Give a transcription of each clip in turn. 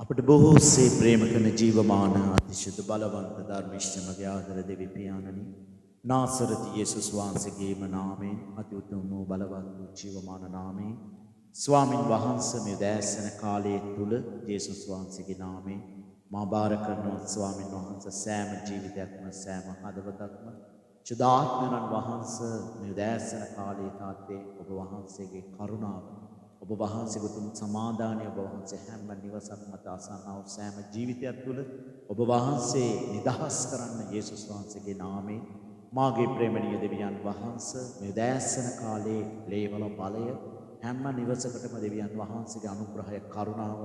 අපට බොහෝසේ ප්‍රේම කරන ජීවමාන අතිශය බලවන්ත ධර්මිෂ්ඨ මගේ ආදර දෙවි පියාණනි නාසරති යේසුස් වහන්සේගේම නාමයෙන් අති උතුම් වූ බලවත් වූ ජීවමාන නාමයෙන් ස්වාමින් වහන්සේ මේ දැසන කාලයේ තුල යේසුස් වහන්සේගේ නාමයෙන් මා බාර කරනවා ස්වාමින් වහන්සේ සෑම ජීවිතයක්ම සෑම හදවතක්ම චුදාත්මයන් වහන්සේ මේ දැසන කාලයේ තාත්තේ ඔබ වහන්සේගේ කරුණාව ඔබ වහන්සේ උතුම් සමාදානය ඔබ වහන්සේ හැම නිවසක් මත අසන්නා වූ සෑම ජීවිතයක් තුළ ඔබ වහන්සේ නිදහස් කරන්න යේසුස් වහන්සේගේ නාමයෙන් මාගේ ප්‍රේමණීය දෙවියන් වහන්සේ මේ දැසන කාලේ ලේවල බලය හැම නිවසකටම දෙවියන් වහන්සේගේ අනුග්‍රහය කරුණාව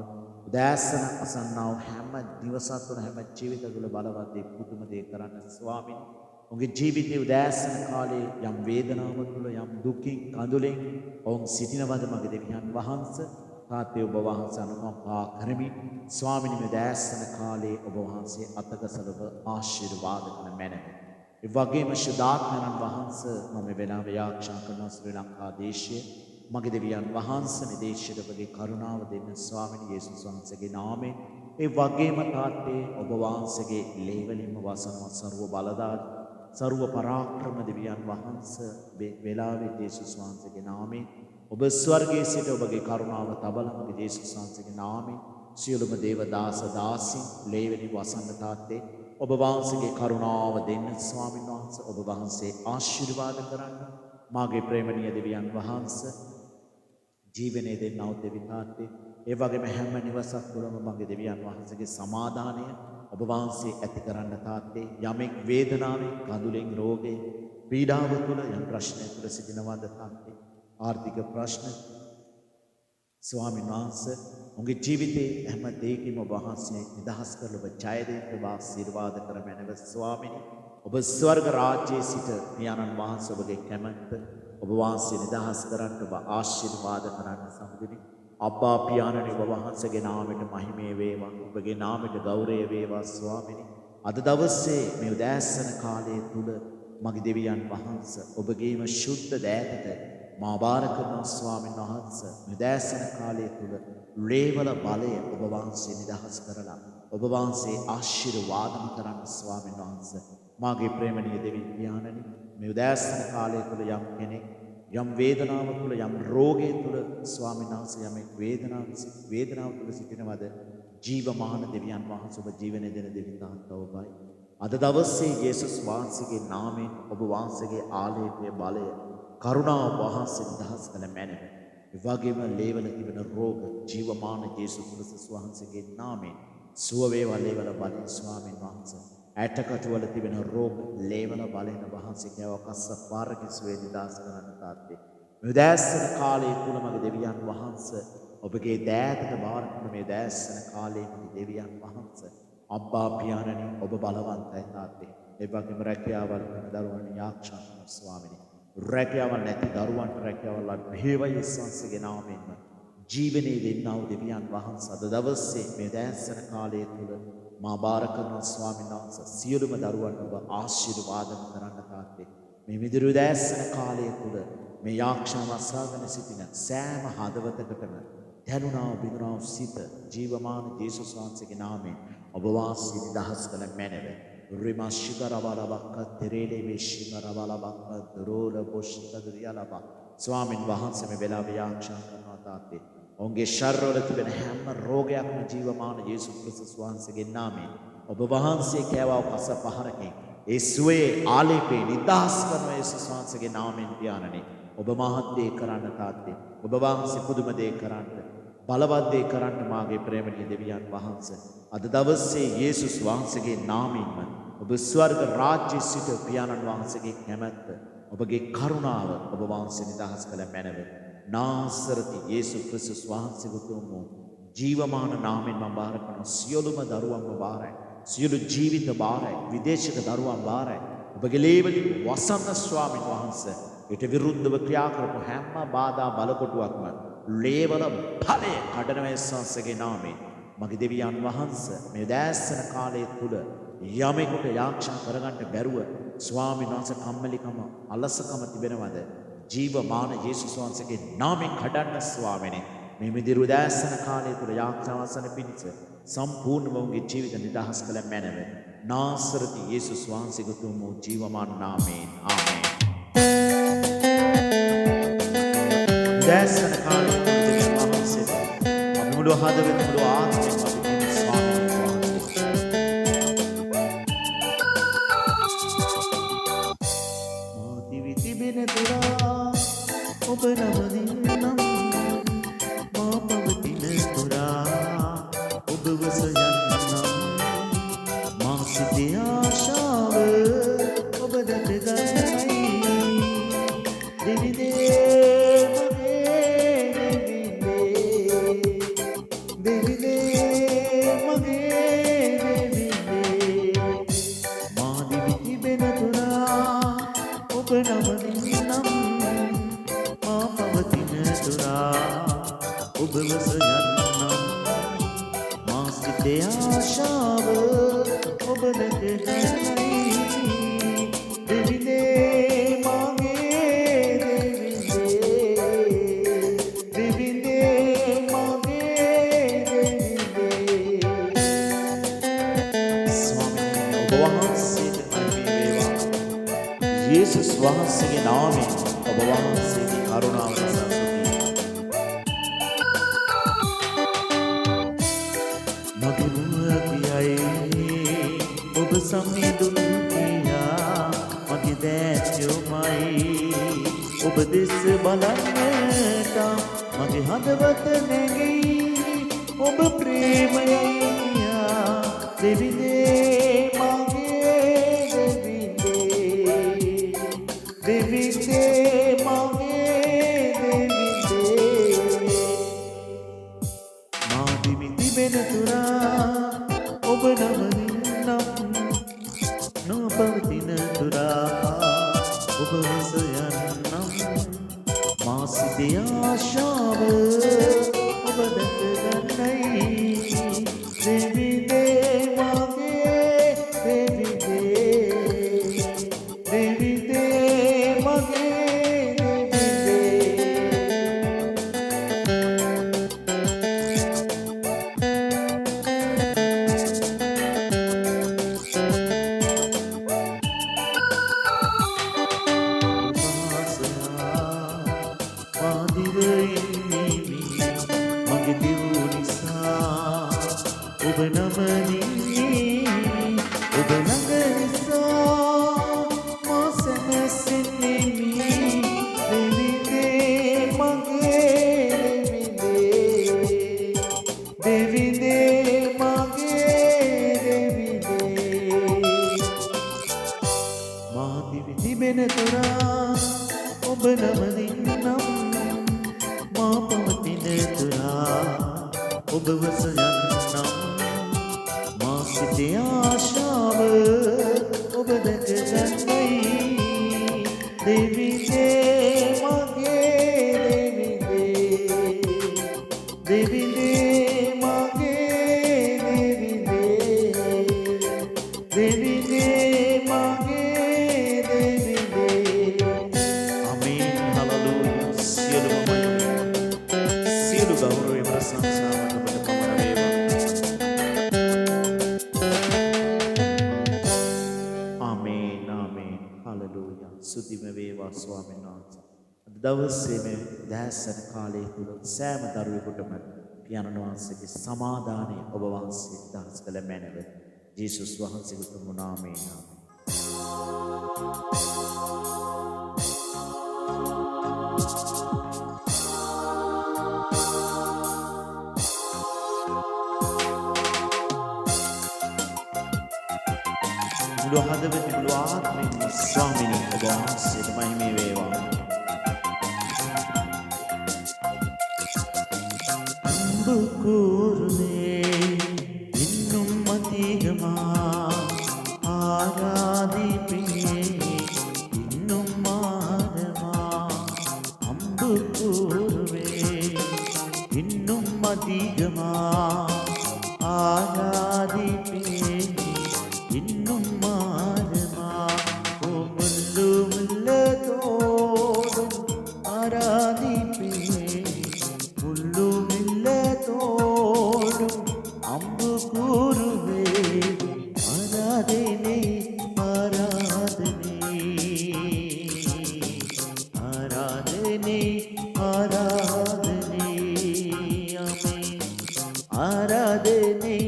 දැසන අසන්නා වූ හැම නිවසක් තුළ හැම ජීවිත තුළ බලවත් දේ පුදුම දේ කරන්න ස්වාමීන් ඔවුන්ගේ ජීවිතයේ උදෑසන කාලේ යම් වේදනාවක් තුළ යම් දුකින් කඳුලෙන් ඔවුන් සිටිනවද මගේ දෙවියන් වහන්සේ තාත්තේ ඔබ වහන්සේ අනුකම්පා කරමින් ස්වාමීනි මේ උදෑසන කාලේ ඔබ වහන්සේ අතකසලව ආශිර්වාද කරන මැනව. ඒ වගේම ශුද්ධාත්මයන් වහන්සේ මම වෙලාව යාචනා කරන ශ්‍රී ලංකා දේශයේ මගේ දෙවියන් වහන්සේ මේ දේශයට ඔබගේ කරුණාව දෙන්න ස්වාමීනි යේසුස් වහන්සේගේ නාමයෙන් ඒ වගේම තාත්තේ ඔබ වහන්සේගේ ලේවලින්ම වසනවා සර්ව බලදායි सर्व पराक्रम दिव्यान वහන්ස වෙලාවේ යේසුස් වහන්සේගේ නාමයෙන් ඔබ ස්වර්ගයේ සිට ඔබගේ කරුණාව තබලමගේ යේසුස් වහන්සේගේ නාමයෙන් සියලුම දේව දාස දාසීන් ලේවෙනි වසන්න තාත්තේ ඔබ වහන්සේගේ කරුණාව දෙන්න ස්වාමීන් වහන්සේ ඔබ වහන්සේ ආශිර්වාද කරන්න මාගේ ප්‍රේමණීය දෙවියන් වහන්සේ ජීවනයේ දෙන්නව දෙවි තාත්තේ ඒ වගේම හැම නිවසක් තුළම මගේ දෙවියන් වහන්සේගේ සමාදානය ඔබ වහන්සේ ඇති කරන්න තාත්තේ යමෙක් වේදනාවෙන් කඳුලෙන් රෝගේ පීඩාව තුළ යම් ප්‍රශ්නයක් තුළ සිටිනවද තාත්තේ ආර්ථික ප්‍රශ්න ස්වාමීන් වහන්සේ උන්ගේ ජීවිතේ හැම දෙයකින්ම ඔබ වහන්සේ නිදහස් කරලා ඔබ ජය දෙන්න ඔබ ආශිර්වාද කර මැනව ස්වාමීනි ඔබ ස්වර්ග රාජ්‍යයේ සිට පියාණන් වහන්සේ ඔබගේ කැමැත්ත ඔබ වහන්සේ නිදහස් කරන්න ඔබ ආශිර්වාද කරන්න සමුදිනේ අබ්බා පියාණනි ඔබ වහන්සේගේ නාමයට මහිමේ වේවා ඔබගේ නාමයට ගෞරවය වේවා ස්වාමීනි අද දවසේ මේ උදෑසන කාලයේ තුල මගේ දෙවියන් වහන්සේ ඔබගේම ශුද්ධ දෑතට මා බාර කරන ස්වාමීන් වහන්සේ මේ උදෑසන කාලයේ තුල ලේවල බලය ඔබ වහන්සේ නිදහස් කරලා ඔබ වහන්සේ ආශිර්වාදම් කරන්න ස්වාමීන් වහන්සේ මාගේ ප්‍රේමණීය දෙවි පියාණනි මේ උදෑසන කාලයේ තුල යම් කෙනෙක් යම් වේදනාව තුළ යම් රෝගය තුළ ස්වාමීන් වහන්සේ යමෙක් වේදනාව තුළ සිටිනවද ජීවමාන දෙවියන් වහන්සේ ඔබ ජීවනය දෙන දෙවි තාත්තා ඔබයි අද දවසේ යේසුස් වහන්සේගේ නාමයෙන් ඔබ වහන්සේගේ ආලේපයේ බලය කරුණාව වහන්සේ නිදහස් කළ මැනව ඒ වගේම ලේවල තිබෙන රෝග ජීවමාන යේසුස් ක්‍රිස්තුස් වහන්සේගේ නාමයෙන් සුව වේවා ලේවල බලය ස්වාමීන් වහන්සේ ඇටකටු වල තිබෙන රෝග ලේවල බලෙන් වහන්සේ කවකස්ස පාරකිස් වේ නිදාස් කරන්න තාත්තේ මේ දැස්සන කාලයේ තුල මගේ දෙවියන් වහන්සේ ඔබගේ දෑතට බාර කරන මේ දැස්සන කාලයේ මගේ දෙවියන් වහන්සේ අබ්බා පියාණනි ඔබ බලවන්තයි තාත්තේ ඒ වගේම රැකියාවල් කරන දරුවන් යාක්ෂා කරන ස්වාමීනි රැකියාවල් නැති දරුවන්ට රැකියාවල් ලැබේවා යේසුස්ගේ නාමයෙන්ම ජීවනයේ දෙන්නා වූ දෙවියන් වහන්සේ අද දවසේ මේ දැස්සන කාලයේ තුල මා බාර කරන ස්වාමීන් වහන්සේ සියලුම දරුවන් ඔබ ආශිර්වාද කරන්න තාත්තේ මේ විදිහට දැස්සන කාලය තුල මේ යාක්ෂාව අසාගෙන සිටින සෑම හදවතකටම දැනුණා බිඳුණා සිත ජීවමාන යේසුස් වහන්සේගේ නාමයෙන් ඔබ වාසී නිදහස් කළ මැනව රිමාශිකරවලබක්ක තෙරේලේ වේශිකරවලබක්ක දරෝල බොෂ්කදරියලබ ස්වාමීන් වහන්සේ මේ වෙලාවේ යාක්ෂා කරනවා තාත්තේ ඔවුන්ගේ ශරීරවල තිබෙන හැම රෝගයක්ම ජීවමාන යේසුස් ක්‍රිස්තුස් වහන්සේගේ නාමයෙන් ඔබ වහන්සේ කෑවා පස පහරකින් ඒ සුවේ ආලේපේ නිදහස් කරන යේසුස් වහන්සේගේ නාමයෙන් පියාණනි ඔබ මහත් දේ කරන්න තාත්තේ ඔබ වහන්සේ පුදුම දේ කරන්න බලවත් දේ කරන්න මාගේ ප්‍රේමණීය දෙවියන් වහන්සේ අද දවසේ යේසුස් වහන්සේගේ නාමයෙන්ම ඔබ ස්වර්ග රාජ්‍යයේ සිට පියාණන් වහන්සේගේ කැමැත්ත ඔබගේ කරුණාව ඔබ වහන්සේ නිදහස් කළ මැනව නාසරති යේසුස් ක්‍රිස්තුස් වහන්සේ උතුම් ජීවමාන නාමයෙන් මම බාර කරන සියලුම දරුවන්ව බාරයි සියලු ජීවිත බාරයි විදේශික දරුවන් බාරයි ඔබගේ ලේවලින් වසන්න ස්වාමීන් වහන්සේ ඊට විරුද්ධව ක්‍රියා කරපු හැම බාධා බලකොටුවක්ම ලේවල ඵලය කඩන යේසුස්ගේ නාමයෙන් මගේ දෙවියන් වහන්සේ මේ දැස්සන කාලයේ තුල යමෙකුට යාක්ෂා කරගන්න බැරුව ස්වාමීන් වහන්සේ කම්මැලිකම අලසකම තිබෙනවද ජීවමාන යේසුස් වහන්සේගේ නාමයෙන් කඩන්න ස්වාමීනි මේ මිදිරු දැසන කාලය තුල යාත්‍රාවසන පිණිස සම්පූර්ණව ඔවුන්ගේ ජීවිත නිදහස් කළ මැනව. නාසරති යේසුස් වහන්සේගේ උතුම් වූ ජීවමාන නාමයෙන් ආමේන්. දැසන කාලය තුල දෙවියන් වහන්සේට අපි මුළු හදවත මුළු ආත්මයෙන් අපි කියන ස්වාමීන් වහන්සේ. මා දිවි තිබෙන තුරා ඔබ නමදින් නම් මා පවතින තුරා ඔබ වසයන්නම් මා සිතේ ආශාව ඔබ දැකගන්නයි දෙවිදේ යේසුස් වහන්සේගේ නාමයෙන් ඔබ වහන්සේගේ කරුණාව නිසා මගේ මුවතියයි ඔබ සම්නිදුන් කියා මගේ දැච්චුමයි ඔබ දෙස බලන්නට මගේ හදවත නැගී ඔබ ප්‍රේමයයි දෙවිදේ දවසේ මේ දැසන කාලයේ තුල සෑම දරුවෙකුටම පියාණන් වහන්සේගේ සමාදානය ඔබ වහන්සේ දහස් කළ මැනව. යේසුස් වහන්සේගේ උතුම් නාමයෙන් මුළු හදවත මුළු ආත්මයෙන් ස්වාමීනි ඔබ වහන්සේට මහිම වේවා. Kurne innum matigama aradhipe innum marama ambu kurve innum matigama aradhipe innum marama omullu mulladodum aradhipe mullu அன்பு கூறுவே ஆராதனை ஆராதனை ஆராதனை ஆராதனை ஆமென் ஆராதனை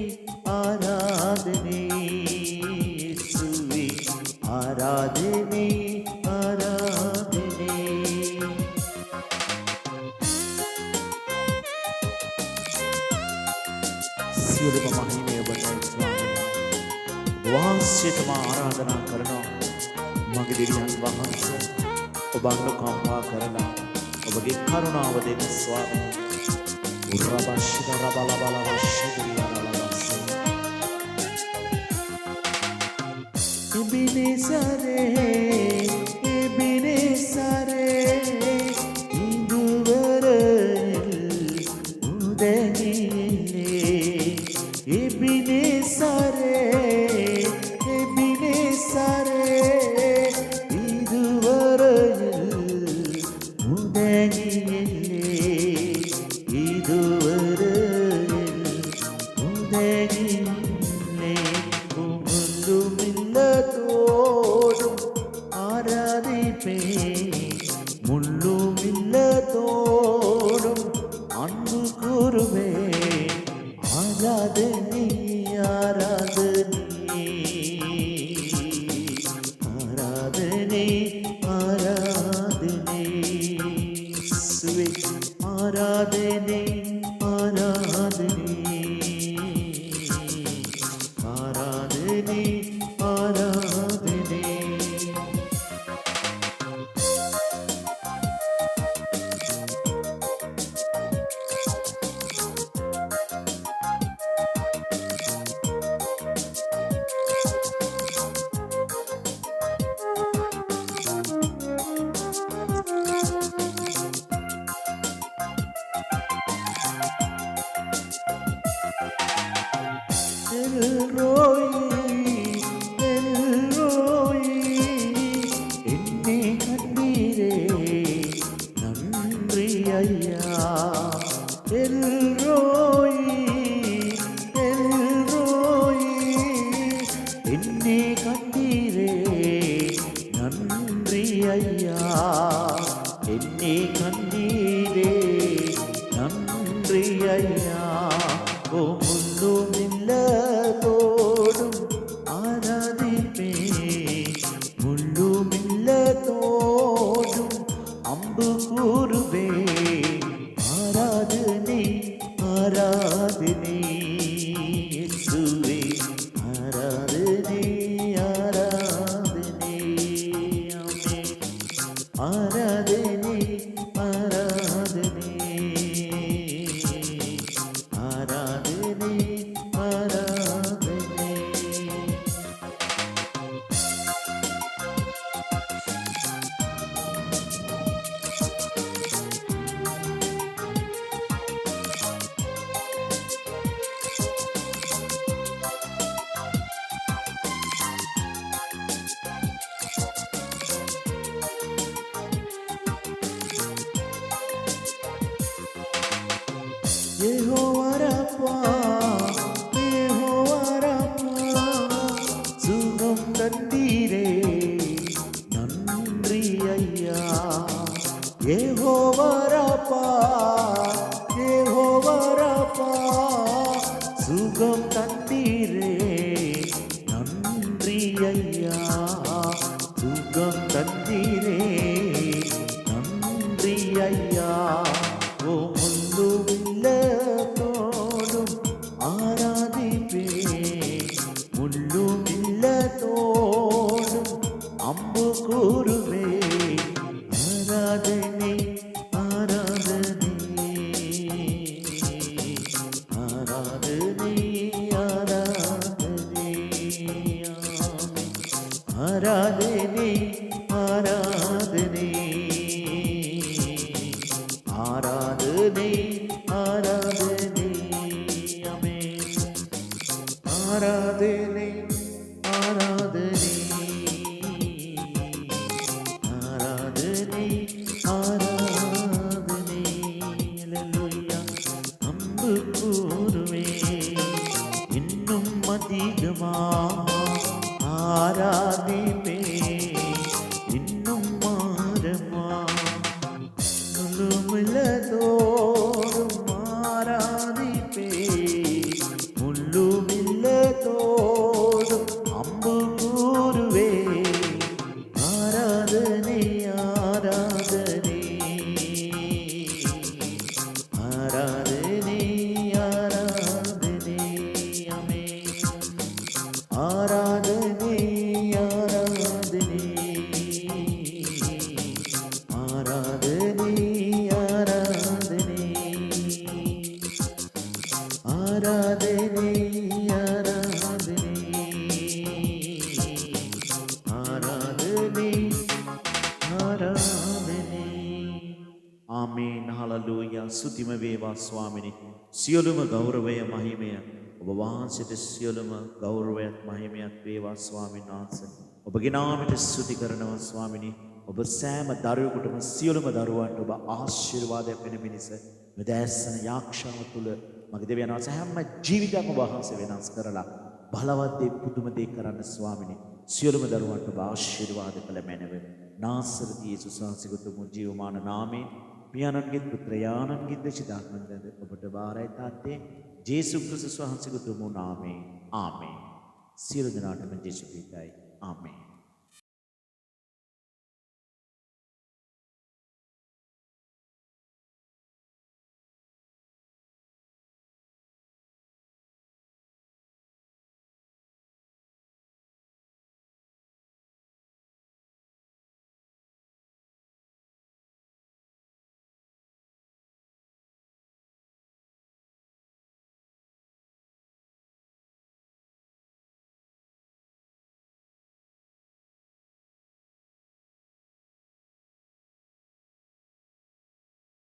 ஆராதனை இயேசுவே ஆராதனை ஆராதனை සියලුම මහිමය ඔබට ස්වාමී වාසියටම ආරාධනා කරනවා මගේ දෙවියන් වහන්සේ ඔබ අනුකම්පා කරලා ඔබගේ කරුණාව දෙන්න ස්වාමී උරබෂ්ඨ රබලබලවශ්ශිරියලවස්සේ එබිනෙසරේ ඉඳුවරෙල් උදැනියේ Ebenezer, iduvarayil udaniyille, iduvarayil udaniyille, mullumillathodum aaradhippe, mullumillathodum anbu kuruve. ஆராதனை ஆராதனை ஆராதனை ஆராதனை சுவே ஆராதனை ஆராதனை ஆராதனை ஆராதனை என்னை கண்டீரே நன்றி ஐயா எல்ரோயி என்னை கண்டீரே நன்றி ஐயா என்னை கண்டீரே நன்றி ஐயா ஓ முள்ளுமில்லதோடும் ஆராதிப்பே முள்ளுமில்லதோடும் அம்பு கூறுவே ஆராதனை ஆராதனை இயேசுவே ஆராதனை ஆராதனை ஆமென் ஆராதனை ஆராதனை ஆராதனை ஆராதனை யெகோவா ரப்பா சுகம் தந்தீரே நன்றி ஐயா யெகோவா ரப்பா சுகம் தந்தீரே நன்றி ஐயா சுகம் தந்தீரே நன்றி ஐயா ஓ முள்ளுமில்லதோடும் ஆராதிப்பே முள்ளுமில்லதோடும் அம்பு கூறுவே ஆராதனை ஆராதனை ஆராதனை ஆராதனை ஆராதனை ஆராதனை ஆராதனை ஆராதனை ஆமென் ஆராதனை ஆராதனை ஆராதனை ஆராதனை அல்லேலூயா அம்பு கூறுவே அதிகமா ஆராதிப்பே இன்னும் மாறுமா முள்ளுமில்லதோறும் ஆராதிப்பே முள்ளுமில்லதோறும் அம்பு கூறுவே ஆராதனை ஆராதனை ஆராதனை ஆராதனை அமே ஆராதனை ஆராதனை ஆராதனை ஆராதனை ஆராதனை ஆராதனை ආරාධනේ ආමේන් හලලූයා සුතිම වේවා ස්වාමිනි සියලුම ගෞරවය මහිමය ඔබ වහන්සේට සියලුම ගෞරවයත් මහිමයත් වේවා ස්වාමීන් වහන්සේ ඔබගේ නාමයට ස්තුති කරනවා ස්වාමිනි ඔබ සෑම දරුවෙකුටම සියලුම දරුවන්ට ඔබ ආශිර්වාදයක් වෙන පිණිස මෙදෑසන යාක්ෂාව තුළ මගේ දෙවියන් වහන්සේ හැම ජීවිතයක්ම වහන්සේ වෙනස් කරලා බලවත් දේ පුදුම දේ කරන්න ස්වාමිනි සියලුම දරුවන්ට ඔබ ආශිර්වාද කළ මැනව නාසරති යේසුස් වහන්සේගේ උතුම් ජීවමාන නාමයෙන් පියාණන්ගේ පුත්‍රයාණන්ගේ දශිතාත්මන්ද ඔබට බාරයි තාත්තේ ජේසුස් ක්‍රිස්තුස් වහන්සේගේ උතුම් නාමයෙන් ආමේන් සියලු දෙනාටම ජේසුස් පිටයි ආමේන්